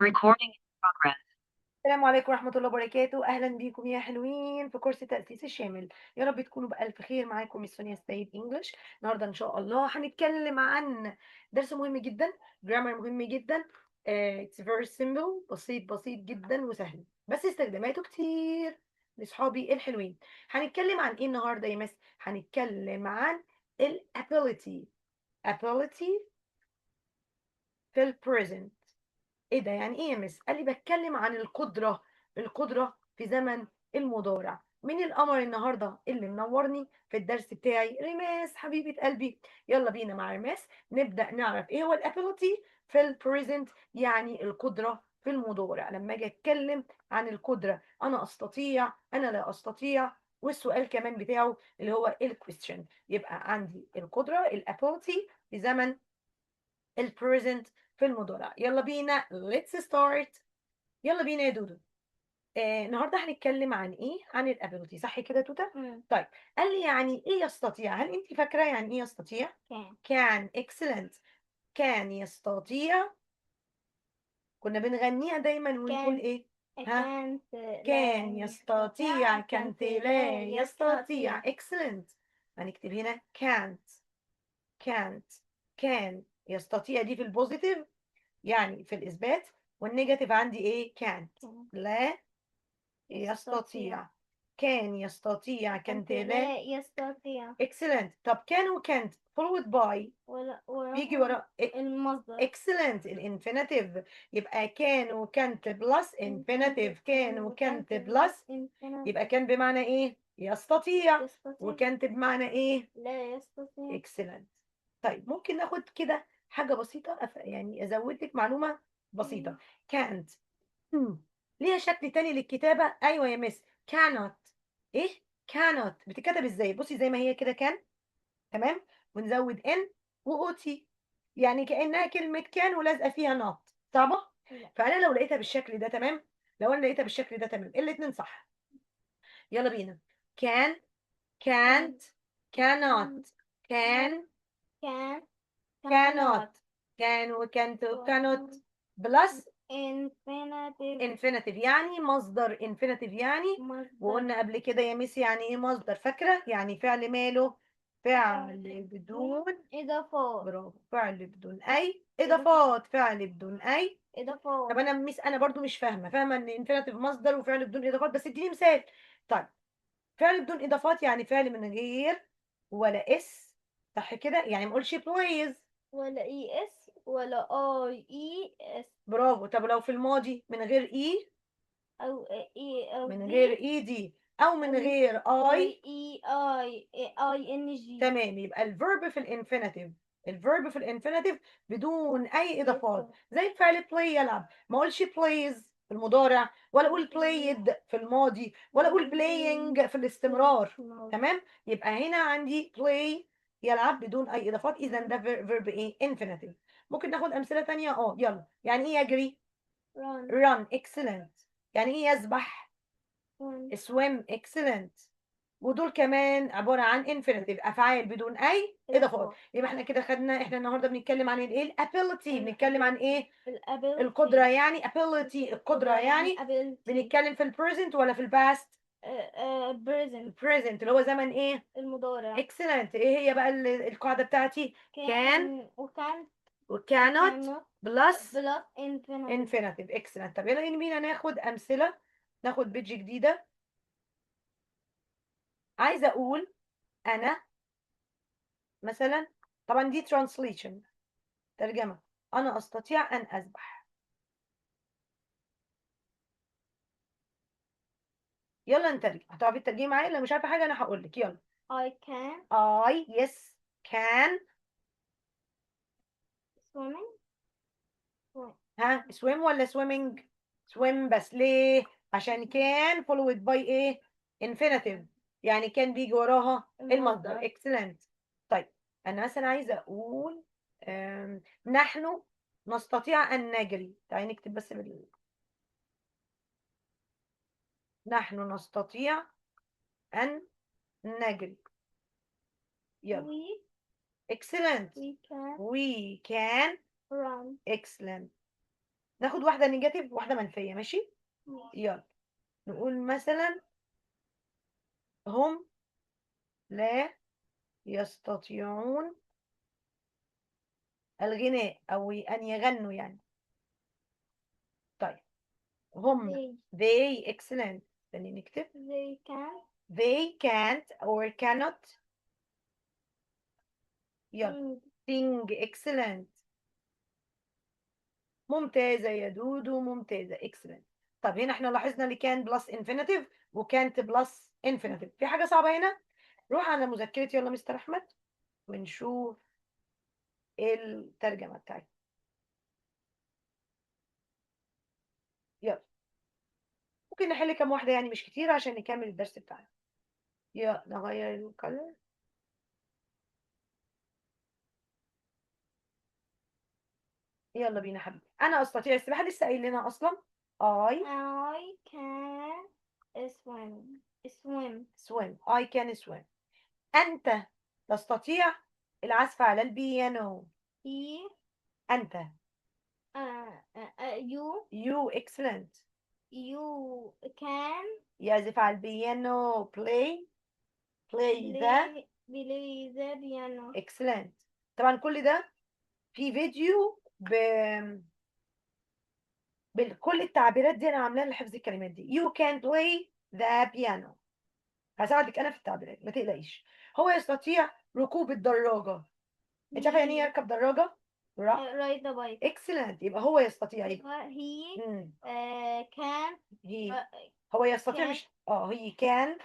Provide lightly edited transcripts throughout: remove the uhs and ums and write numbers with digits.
Recording in progress. السلام عليكم ورحمة الله وبركاته، أهلا بيكم يا حلوين في كورس تأسيس الشامل. يا رب تكونوا بألف خير. معاكم مس سونيا السيد انجلش. النهارده إن شاء الله هنتكلم عن درس مهم جدا، جرامر مهم جدا. it's very simple، بسيط جدا وسهل، بس استخداماته كتير لصحابي الحلوين. هنتكلم عن إيه النهارده يا مس؟ هنتكلم عن ال ability في ال present. ايه ده؟ يعني ايه يا مس؟ قال لي بتكلم عن القدرة في زمن المضارع. مين القمر النهارده اللي منورني في الدرس بتاعي؟ ريماس حبيبة قلبي. يلا بينا مع ريماس نبدأ نعرف ايه هو الابيليتي في البريزنت، يعني القدرة في المضارع. لما اجي اتكلم عن القدرة، انا استطيع، انا لا استطيع، والسؤال كمان بتاعه اللي هو الكويستشن. يبقى عندي القدرة الابيليتي في زمن البريزنت في المضارع. يلا بينا let's start. يلا بينا يا دودو. النهارده هنتكلم عن ايه؟ عن الابيلتي، صح كده يا توتا؟ طيب، قال لي يعني ايه يستطيع؟ هل انت فاكره يعني ايه يستطيع؟ كان excellent. كان يستطيع، كنا بنغنيها دايما ونقول كان ايه؟ ها؟ كانت كان لا يستطيع، يستطيع كانت كانت لا لا يستطيع. يستطيع excellent. هنكتب هنا can't كان يستطيع، دي في البوزيتيف يعني في الإثبات، والنيجاتيف عندي إيه؟ can't. كان لا يستطيع يستطيع. كان يستطيع، كانت كانت لا. لا يستطيع excellent. طب كان و can't followed by ولا بيجي وراهم ورا المصدر excellent الانفينيتيف. يبقى كان و can't بلس infinitive. كان و can't بلس، يبقى كان بمعنى إيه؟ يستطيع. يستطيع وكانت بمعنى إيه؟ لا يستطيع excellent. طيب ممكن ناخد كده حاجة بسيطة، يعني أزود لك معلومة بسيطة. can't ليها شكل تاني للكتابة. أيوة يا مس، cannot. إيه؟ cannot بتتكتب إزاي؟ بصي زي ما هي كده كان، تمام، ونزود n و ot، يعني كأنها كلمة كان ولازقة فيها not. صعبة؟ لا فأنا لو لقيتها بالشكل ده تمام، لو أنا لقيتها بالشكل ده تمام، الاتنين صح. يلا بينا. can كان can't كان cannot can كان cannot cannot can و can't و cannot وكان بلس infinitive infinitive يعني مصدر infinitive يعني. مصدر وقلنا قبل كده يا ميسي يعني ايه مصدر؟ فاكرة؟ يعني فعل ماله؟ فعل بدون، إضافات برافو، فعل بدون أي إضافات إضافات، فعل بدون أي. طب إضافات أنا ميس أنا برضو مش فاهمة إن infinitive مصدر وفعل بدون إضافات، بس اديني مثال. طيب، فعل بدون إضافات يعني فعل من غير ولا اس، صح كده؟ يعني ما اقولش please. ولا اي اس ولا اي اس برافو. طب لو في الماضي من غير اي، او اي او من دي غير اي دي، او من او غير اي اي، اي ان جي تمام. يبقى الفيرب في الانفينيتيف، الفيرب في الانفينيتيف بدون اي اضافات، زي الفعل play يلعب، ما اقولش plays في المضارع، ولا اقول played في الماضي، ولا اقول playing في الاستمرار. تمام. يبقى هنا عندي play يلعب بدون اي اضافات، اذا ده فيرب ايه؟ انفينيتيف. ممكن ناخد امثله تانية. يلا، يعني ايه يجري؟ run run excellent. يعني ايه يسبح؟ run swim excellent. ودول كمان عبارة عن infinitive، أفعال بدون أي إضافات. إضافات يبقى احنا كده خدنا، احنا النهاردة بنتكلم عن الإيه؟ ability. بنتكلم عن إيه؟ القدرة الابيلتي يعني ability، القدرة قدرة يعني يعني. ability بنتكلم في البريزنت ولا في الباست؟ present البريزنت اللي هو زمن إيه؟ المضارع excellent. إيه هي بقى القاعدة بتاعتي؟ can وكان و cannot cannot plus plus infinitive infinitive. excellent. طب يلا بينا ناخد أمثلة. ناخد بيج جديدة. عايزة أقول أنا مثلا، طبعا دي translation، ترجمة. أنا أستطيع أن أسبح. يلا نترجم. هتعرفي تترجمي معايا؟ لو مش عارفة حاجة أنا هقول لك. يلا. I can I yes can. swimming ها swim ولا swimming؟ swim. بس ليه؟ عشان كان followed by إيه؟ infinitive، يعني كان بيجي وراها المصدر. المصدر excellent. طيب، أنا مثلا عايزة أقول نحن نستطيع أن نجري. تعالي نكتب بس نحن نستطيع أن نجري. يلا. we excellent. we can we can. run excellent. ناخد واحدة نيجاتيف واحدة منفية، ماشي؟ ماشي. يلا نقول مثلا هم لا يستطيعون الغناء أو أن يغنوا يعني. طيب هم they excellent. استني نكتب they can they can't or cannot. يلا sing. sing excellent. ممتازة يا دودو، ممتازة excellent. طب هنا احنا لاحظنا اللي كان بلس infinitive وكانت بلس infinitive. في حاجة صعبة هنا؟ روح على مذكرتي يلا مستر أحمد ونشوف الترجمة بتاعتي. يلا ممكن نحل كام واحدة يعني مش كتير عشان نكمل الدرس بتاعنا. يلا نغير الكلر. يلا بينا حبيبي. أنا أستطيع السباحة، لسه قايل لنا أصلا I can swim. swim. I can swim. أنت تستطيع العزف على البيانو. He أنت you excellent. can يعزف على البيانو play the play the piano. excellent. طبعا كل ده في فيديو بكل التعبيرات دي انا عاملاها لحفظ الكلمات دي. you can play the piano. هساعدك انا في التعبيرات ما تقلقيش. هو يستطيع ركوب الدراجة. انت عارفه يعني ايه يركب دراجة؟ ride the bike. excellent. يبقى هو يستطيع. he مم. can هو يستطيع مش he can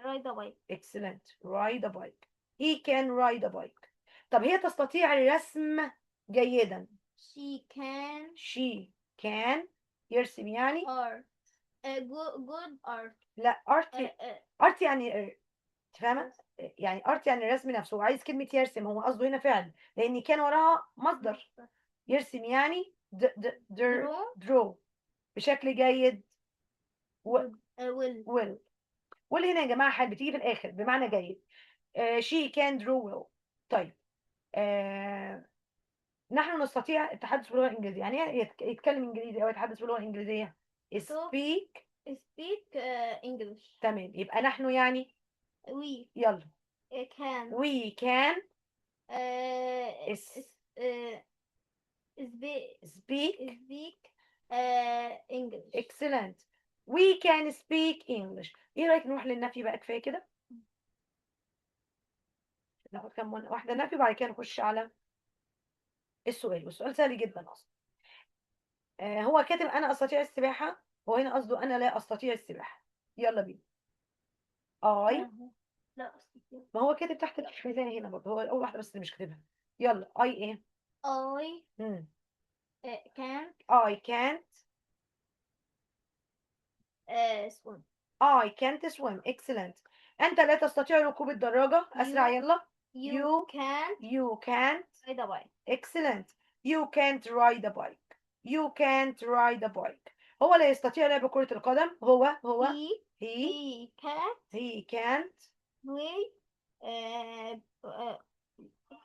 ride the bike. excellent ride a bike. he can ride a bike. طب هي تستطيع الرسم جيدا. she can يرسم يعني. art good art. لا art يعني فاهمة؟ يعني art يعني الرسم نفسه. وعايز كلمة يرسم، هو قصده هنا فعل لأن كان وراها مصدر. يرسم يعني draw بشكل جيد. will هنا يا جماعة حال بتيجي في الآخر بمعنى جيد. she can draw well. طيب نحن نستطيع التحدث باللغة الإنجليزية. يعني إيه يتكلم إنجليزي أو يتحدث باللغة الإنجليزية؟ speak English. تمام. يبقى نحن يعني we يلا can we can speak English. excellent. we can speak English. ايه رأيك نروح للنفي بقى؟ كفاية كده ناخد كام واحدة نفي وبعد كده نخش على السؤال. والسؤال سهل جدا اصلا. هو كاتب انا استطيع السباحة، هو هنا قصده انا لا استطيع السباحة. يلا بينا. I لا أستطيع. ما هو كاتب تحت الميزان هنا برضه، هو اول واحدة بس اللي مش كاتبها. يلا I ايه I can't I can't swim. I can't swim excellent. أنت لا تستطيع ركوب الدراجة. أسرع يلا. You can't you can't ride a bike. excellent. you can't ride a bike. you can't ride a bike. هو لا يستطيع لعب كرة القدم. هو He can't he can't play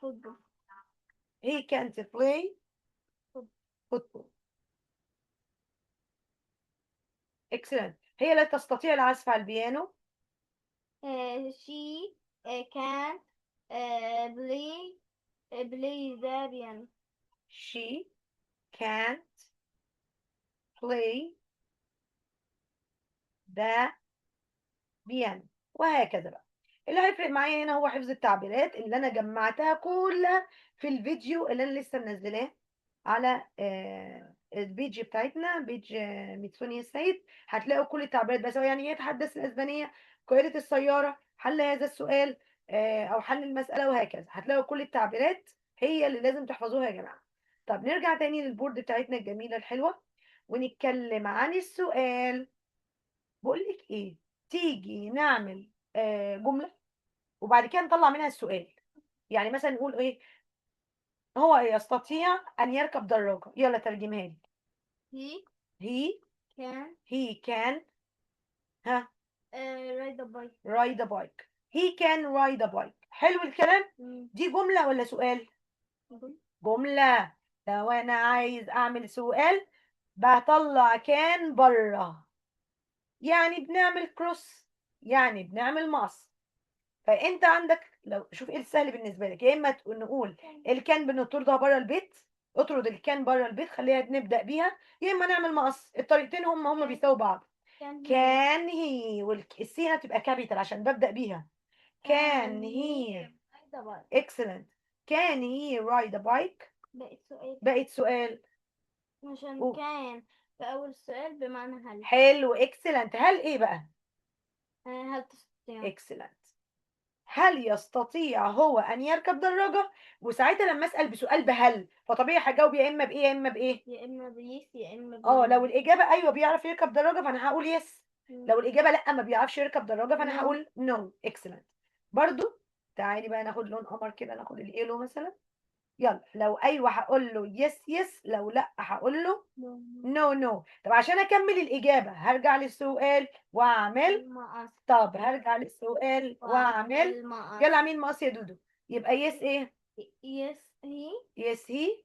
football. he can't play football excellent. هي لا تستطيع العزف على البيانو. She can't play the piano. she can't play the piano. وهكذا بقى. اللي هيفرق معايا هنا هو حفظ التعبيرات اللي انا جمعتها كلها في الفيديو اللي انا لسه منزلاه على البيج بتاعتنا، بيج ميتسوني السيد. هتلاقوا كل التعبيرات بقى، سواء يعني ايه يتحدث الاسبانيه، قياده السياره، حل هذا السؤال او حل المساله، وهكذا. هتلاقوا كل التعبيرات هي اللي لازم تحفظوها يا جماعه. طب نرجع تاني للبورد بتاعتنا الجميله الحلوه ونتكلم عن السؤال. بقول لك ايه، تيجي نعمل جمله وبعد كده نطلع منها السؤال. يعني مثلا نقول ايه، هو يستطيع ان يركب دراجة. يلا ترجمها لي. He he can he can ها ride a bike. ride a bike. he can ride a bike. حلو الكلام. دي جملة ولا سؤال؟ جملة. لو انا عايز اعمل سؤال بطلع كان بره، يعني بنعمل كروس، يعني بنعمل مقص. فانت عندك، لو شوف ايه السهل بالنسبه لك، يا اما نقول الكان بنطردها بره البيت، اطرد الكان بره البيت خليها نبدا بيها، يا اما نعمل مقص. الطريقتين هم بيساووا بعض. كان هي كان هي، والسي هتبقى كابيتال عشان ببدا بيها. كان هي ده بقى excellent. كان هي ride a bike. بقت سؤال بقت سؤال. عشان و- كان في أول سؤال بمعنى هل. حلو excellent. هل ايه بقى؟ هل تستطيع؟ excellent. هل يستطيع هو ان يركب دراجة؟ وساعتها لما اسال بسؤال بهل فطبيعي هجاوب يا اما بايه يا اما بايه. يا إما بيس يا إما اه لو بنو. الاجابه ايوه بيعرف يركب دراجه فانا هقول يس. لو الاجابه لا ما بيعرفش يركب دراجه فانا نو. هقول نو. اكسلنت. برضو تعالي بقى ناخد لون قمر كده، ناخد الايلو مثلا. يلا لو ايوه هقول له يس يس، لو لا هقول له نو. نو نو. طب عشان اكمل الاجابه هرجع للسؤال واعمل. المقص. طب هرجع للسؤال واعمل. المقص. يلا اعمل مقص يا دودو. يبقى يس ايه؟ يس هي يس هي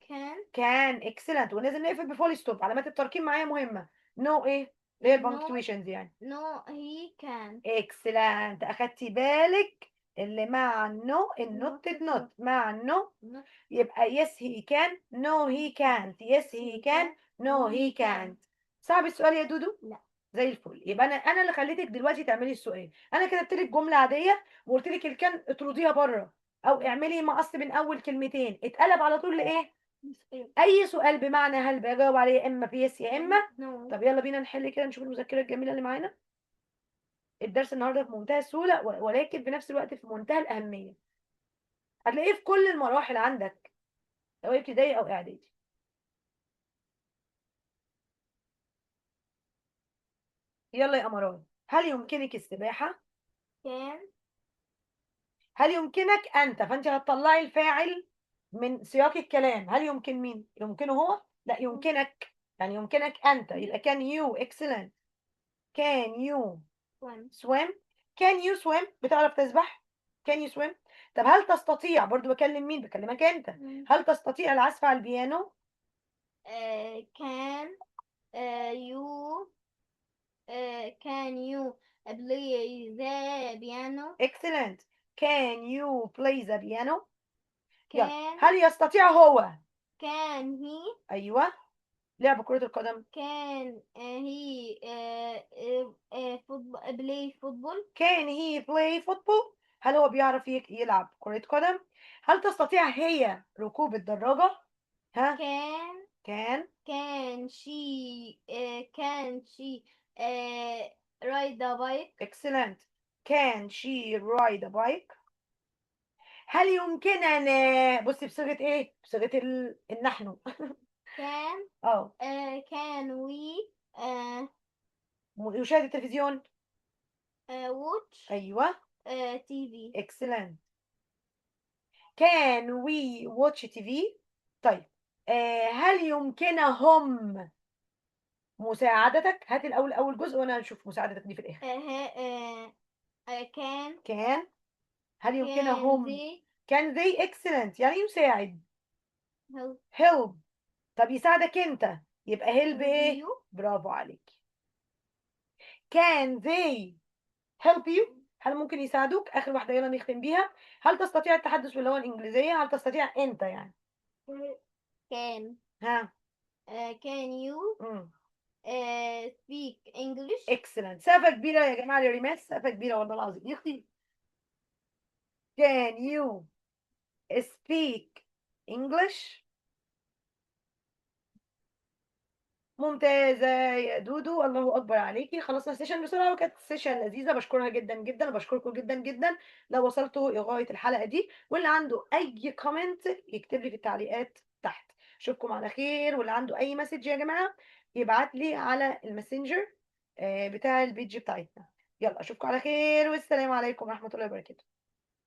كان. كان. اكسلنت. ولازم نقفل بفول ستوب، علامات الترقيم معايا مهمه. نو ايه؟ اللي هي نو. البنكتويشنز يعني. نو هي كان. اكسلنت. اخدتي بالك اللي مع النو النوت not نوت not مع النو. not يبقى يس هي كان، نو هي كانت. يس هي كان، نو هي كانت. صعب السؤال يا دودو؟ لا. زي الفل. يبقى انا اللي خليتك دلوقتي تعملي السؤال. انا كتبت لك جمله عاديه وقلت لك الكان اطرديها بره، او اعملي مقص بين اول كلمتين، اتقلب على طول لايه؟ مستحيل. اي سؤال بمعنى هل بجاوب عليه يا اما بيس يا اما. نو. طب يلا بينا نحل كده، نشوف المذكره الجميله اللي معانا. الدرس النهارده في منتهى السهوله ولكن في نفس الوقت في منتهى الاهميه. هتلاقيه في كل المراحل عندك، سواء ابتدائي او اعدادي. يلا يا امارات. هل يمكنك السباحه؟ كان. هل يمكنك انت؟ فانت هتطلعي الفاعل من سياق الكلام. هل يمكن مين؟ يمكنه هو؟ لا يمكنك، يعني يمكنك انت. يبقى كان يو. اكسلنت. كان يو وان. swim. can you swim؟ بتعرف تسبح؟ can you swim؟ طب هل تستطيع؟ برضو بكلم مين؟ بكلمك انت. هل تستطيع العزف على البيانو؟ كان. يو. can you play the piano. excellent. can you play the piano؟ يلا. can. هل يستطيع هو؟ can he. ايوه. لعب كرة القدم. can he football play football. can he play football؟ هل هو بيعرف يلعب كرة قدم؟ هل تستطيع هي ركوب الدراجة؟ ها؟ can. can. can she uh, ride a bike. excellent. can she ride a bike؟ هل يمكننا؟ بصي بصيغة ايه؟ بصيغة النحن. can اه. can we يشاهد التلفزيون. watch ايوه. TV. excellent. can we watch TV؟ طيب هل يمكنهم مساعدتك؟ هات الاول اول جزء وانا هنشوف مساعدتك دي في الاخر. can كان. هل can يمكنهم؟ they can they. excellent يعني يساعد. help help. طب يساعدك انت يبقى help ايه؟ you. برافو عليك. can they help you؟ هل ممكن يساعدوك؟ اخر واحده يلا نختم بيها. هل تستطيع التحدث باللغه الانجليزيه؟ هل تستطيع انت يعني؟ can ها. can you امم speak English. excellent. سقفه كبيره يا جماعه لريماس، سقفه كبيره والله العظيم يا اختي. can you speak English؟ ممتازة يا دودو، الله أكبر عليكي. خلصنا السيشن بسرعة وكانت سيشن لذيذة، بشكرها جدا جدا، بشكركم جدا جدا لو وصلتوا لغاية الحلقة دي. واللي عنده أي كومنت يكتب لي في التعليقات تحت. أشوفكم على خير. واللي عنده أي مسج يا جماعة يبعت لي على الماسنجر بتاع البيج بتاعتنا. يلا أشوفكم على خير والسلام عليكم ورحمة الله وبركاته.